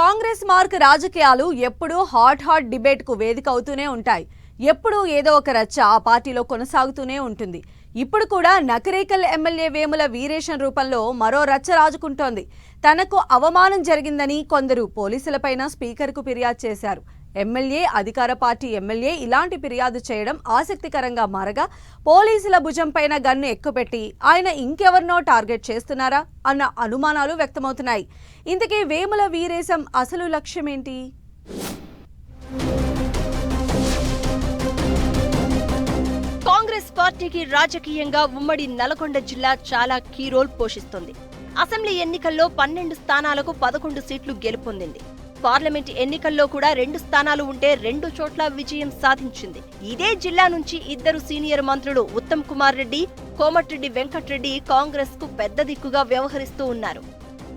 Congress mark రాజకీయాలు ఎప్పుడూ hot debate కు వేదిక అవుతూనే ఉంటాయి. ఎప్పుడూ ఏదో ఒక రచ్చ ఆ పార్టీలో కొనసాగుతూనే ఉంటుంది. ఇప్పుడు కూడా నకరేకల్ ఎమ్మెల్యే వేముల వీరేశం రూపంలో మరో రచ్చ రాజుకుంటోంది. తనకు అవమానం జరిగిందని కొందరు పోలీసులపైన స్పీకర్కు ఫిర్యాదు చేశారు. ఎమ్మెల్యే, అధికార పార్టీ ఎమ్మెల్యే ఇలాంటి ఫిర్యాదు చేయడం ఆసక్తికరంగా మారగా, పోలీసుల భుజంపైన గన్ను ఎక్కుపెట్టి ఆయన ఇంకెవరినో టార్గెట్ చేస్తున్నారా అన్న అనుమానాలు వ్యక్తమవుతున్నాయి. ఇంతకీ వేముల వీరేశం అసలు లక్ష్యమేంటి? కాంగ్రెస్ పార్టీకి రాజకీయంగా ఉమ్మడి నల్గొండ జిల్లా చాలా కీ రోల్ పోషిస్తుంది. అసెంబ్లీ ఎన్నికల్లో 12 స్థానాలకు 11 సీట్లు గెలుపొందింది. పార్లమెంట్ ఎన్నికల్లో కూడా 2 స్థానాలు ఉంటే 2 చోట్ల విజయం సాధించింది. ఇదే జిల్లా నుంచి ఇద్దరు సీనియర్ మంత్రులు ఉత్తమ్ కుమార్ రెడ్డి, కోమటిరెడ్డి వెంకటరెడ్డి కాంగ్రెస్ కు పెద్ద దిక్కుగా వ్యవహరిస్తూ ఉన్నారు.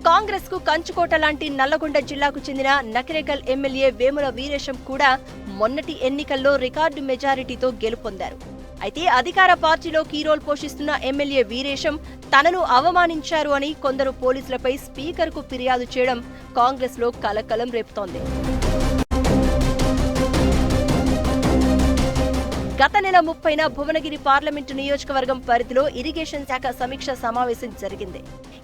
కాంగ్రెస్ కు కంచుకోట లాంటి నల్లగొండ జిల్లాకు చెందిన నకరేకల్ ఎమ్మెల్యే వేముల వీరేశం కూడా మొన్నటి ఎన్నికల్లో రికార్డు మెజారిటీతో గెలుపొందారు. అయితే అధికార పార్టీలో కీరోల్ పోషిస్తున్న ఎమ్మెల్యే వీరేశం తనను అవమానించారు అని కొందరు పోలీసులపై స్పీకర్కు ఫిర్యాదు చేయడం కాంగ్రెస్ లో కలకలం రేపుతోంది. గత నెల 30న భువనగిరి పార్లమెంటు నియోజకవర్గం పరిధిలో ఇరిగేషన్ శాఖ సమీక్ష సమావేశం జరిగింది.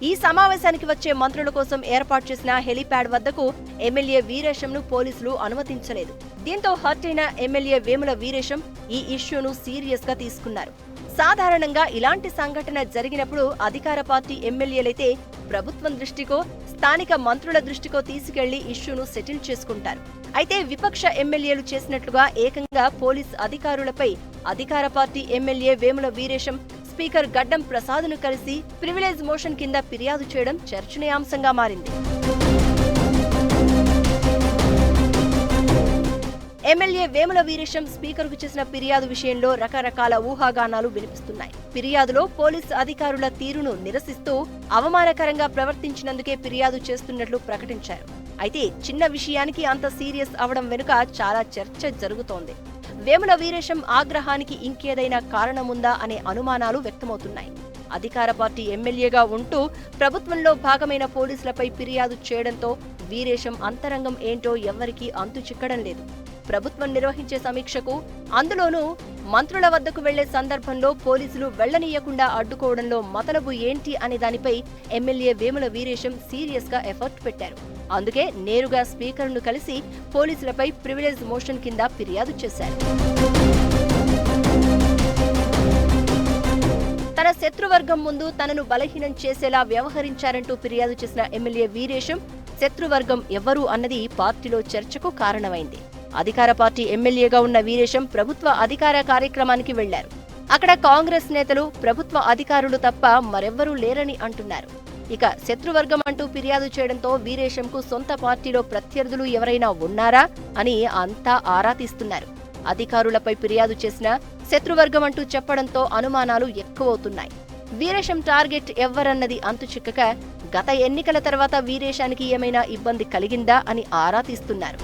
ఈ సమావేశానికి వచ్చే మంత్రుల కోసం ఏర్పాటు చేసిన హెలీప్యాడ్ వద్దకు ఎమ్మెల్యే వీరేశంను పోలీసులు అనుమతించలేదు. దీంతో హర్ట్ అయిన ఎమ్మెల్యే వేముల వీరేశం ఈ ఇష్యూను సీరియస్ గా తీసుకున్నారు. సాధారణంగా ఇలాంటి సంఘటన జరిగినప్పుడు అధికార పార్టీ ఎమ్మెల్యేలైతే ప్రభుత్వం దృష్టికో, స్థానిక మంత్రుల దృష్టికో తీసుకెళ్లి ఇష్యూను సెటిల్ చేసుకుంటారు. అయితే విపక్ష ఎమ్మెల్యేలు చేసినట్లుగా ఏకంగా పోలీస్ అధికారులపై అధికార party MLA Vemula Veeresham speaker గడ్డం ప్రసాద్ను కలిసి ప్రివిలేజ్ మోషన్ కింద ఫిర్యాదు చేయడం చర్చనీయాంశంగా మారింది. ఎమ్మెల్యే వేముల వీరేశం స్పీకర్కు చేసిన ఫిర్యాదు విషయంలో రకరకాల ఊహాగానాలు వినిపిస్తున్నాయి. ఫిర్యాదులో పోలీసు అధికారుల తీరును నిరసిస్తూ అవమానకరంగా ప్రవర్తించినందుకే ఫిర్యాదు చేస్తున్నట్లు ప్రకటించారు. అయితే చిన్న విషయానికి అంత సీరియస్ అవడం వెనుక చాలా చర్చ జరుగుతోంది. వేముల వీరేశం ఆగ్రహానికి ఇంకేదైనా కారణముందా అనే అనుమానాలు వ్యక్తమవుతున్నాయి. అధికార పార్టీ ఎమ్మెల్యేగా ఉంటూ ప్రభుత్వంలో భాగమైన పోలీసులపై ఫిర్యాదు చేయడంతో వీరేశం అంతరంగం ఏంటో ఎవ్వరికీ అంతు చిక్కడం లేదు. ప్రభుత్వం నిర్వహించే సమీక్షకు, అందులోనూ మంత్రుల వద్దకు వెళ్లే సందర్భంలో పోలీసులు వెళ్లనీయకుండా అడ్డుకోవడంలో మతలబు ఏంటి అనే దానిపై ఎమ్మెల్యే వేముల వీరేశం సీరియస్ గా ఎఫర్ట్ పెట్టారు. అందుకే నేరుగా స్పీకర్ను కలిసి పోలీసులపై ప్రివిలేజ్ మోషన్ కింద ఫిర్యాదు చేశారు. తన శత్రువర్గం ముందు తనను బలహీనం చేసేలా వ్యవహరించారంటూ ఫిర్యాదు చేసిన ఎమ్మెల్యే వీరేశం శత్రువర్గం ఎవరు అన్నది పార్టీలో చర్చకు కారణమైంది. అధికార పార్టీ ఎమ్మెల్యేగా ఉన్న వీరేశం ప్రభుత్వ అధికార కార్యక్రమానికి వెళ్లారు. అక్కడ కాంగ్రెస్ నేతలు, ప్రభుత్వ అధికారులు తప్ప మరెవ్వరూ లేరని అంటున్నారు. ఇక శత్రువర్గం అంటూ ఫిర్యాదు చేయడంతో వీరేశంకు సొంత పార్టీలో ప్రత్యర్థులు ఎవరైనా ఉన్నారా అని అంతా ఆరా తీస్తున్నారు. అధికారులపై ఫిర్యాదు చేసిన శత్రువర్గం అంటూ చెప్పడంతో అనుమానాలు ఎక్కువవుతున్నాయి. వీరేశం టార్గెట్ ఎవ్వరన్నది అంతు చిక్కక గత ఎన్నికల తర్వాత వీరేశానికి ఏమైనా ఇబ్బంది కలిగిందా అని ఆరా తీస్తున్నారు.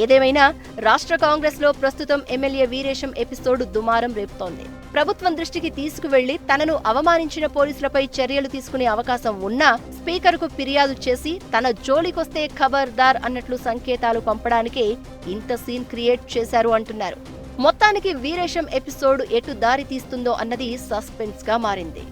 ఏదేమైనా రాష్ట్ర కాంగ్రెస్ లో ప్రస్తుతం ఎమ్మెల్యే వీరేశం ఎపిసోడ్ దుమారం రేపుతోంది. ప్రభుత్వం దృష్టికి తీసుకువెళ్లి తనను అవమానించిన పోలీసులపై చర్యలు తీసుకునే అవకాశం ఉన్నా స్పీకర్కు ఫిర్యాదు చేసి తన జోలికొస్తే ఖబర్దార్ అన్నట్లు సంకేతాలు పంపడానికే ఇంత సీన్ క్రియేట్ చేశారు అంటున్నారు. మొత్తానికి వీరేశం ఎపిసోడ్ ఎటు దారి తీస్తుందో అన్నది సస్పెన్స్ గా మారింది.